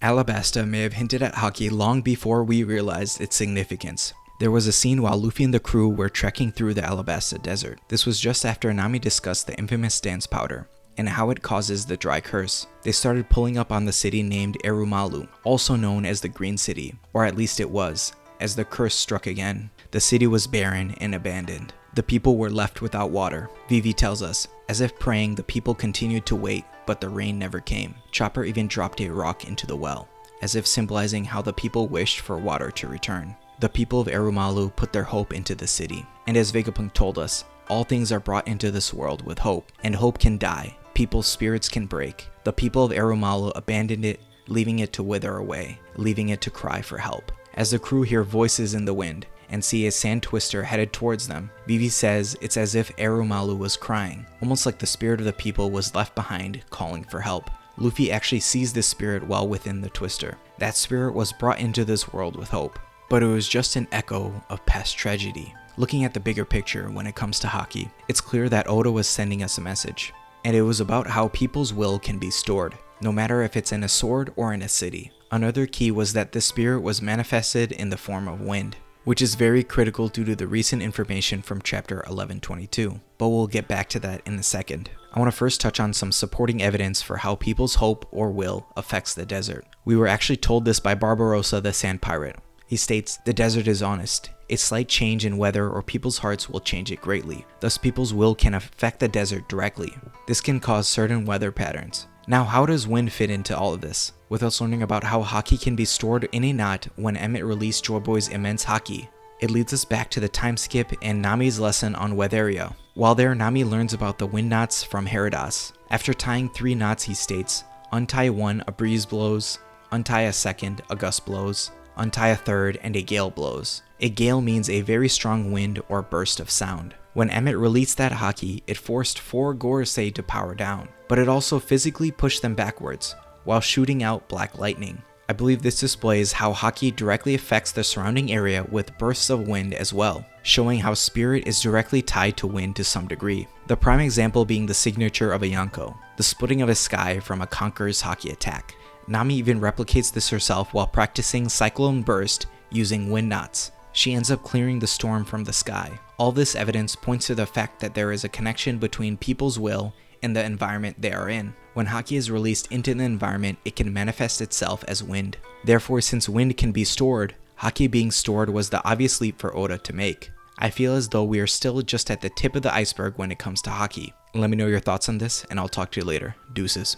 Alabasta may have hinted at Haki long before we realized its significance. There was a scene while Luffy and the crew were trekking through the Alabasta desert. This was just after Nami discussed the infamous dance powder and how it causes the dry curse. They started pulling up on the city named Erumalu, also known as the Green City, or at least it was, as the curse struck again. The city was barren and abandoned. The people were left without water. Vivi tells us, as if praying, the people continued to wait, but the rain never came. Chopper even dropped a rock into the well, as if symbolizing how the people wished for water to return. The people of Erumalu put their hope into the city, and as Vegapunk told us, all things are brought into this world with hope, and hope can die. People's spirits can break. The people of Erumalu abandoned it, leaving it to wither away, leaving it to cry for help. As the crew hear voices in the wind and see a sand twister headed towards them, Vivi says it's as if Erumalu was crying, almost like the spirit of the people was left behind calling for help. Luffy actually sees this spirit well within the twister. That spirit was brought into this world with hope, but it was just an echo of past tragedy. Looking at the bigger picture when it comes to Haki, it's clear that Oda was sending us a message, and it was about how people's will can be stored, no matter if it's in a sword or in a city. Another key was that the spirit was manifested in the form of wind, which is very critical due to the recent information from chapter 1122, but we'll get back to that in a second. I want to first touch on some supporting evidence for how people's hope or will affects the desert. We were actually told this by Barbarossa the Sand Pirate. He states, "The desert is honest. A slight change in weather or people's hearts will change it greatly. Thus people's will can affect the desert directly. This can cause certain weather patterns." Now, how does wind fit into all of this? With us learning about how Haki can be stored in a knot when Emmett released Joy Boy's immense Haki, it leads us back to the time skip and Nami's lesson on Weatheria. While there, Nami learns about the wind knots from Heradas. After tying 3 knots, he states, "Untie one, a breeze blows. Untie a second, a gust blows. Untie a third, and a gale blows." A gale means a very strong wind or burst of sound. When Emmett released that Haki, it forced 4 Gorosei to power down, but it also physically pushed them backwards, while shooting out black lightning. I believe this displays how Haki directly affects the surrounding area with bursts of wind as well, showing how spirit is directly tied to wind to some degree. The prime example being the signature of a Yonko, the splitting of a sky from a Conqueror's Haki attack. Nami even replicates this herself while practicing Cyclone Burst using wind knots. She ends up clearing the storm from the sky. All this evidence points to the fact that there is a connection between people's will and the environment they are in. When Haki is released into the environment, it can manifest itself as wind. Therefore, since wind can be stored, Haki being stored was the obvious leap for Oda to make. I feel as though we are still just at the tip of the iceberg when it comes to Haki. Let me know your thoughts on this, and I'll talk to you later. Deuces.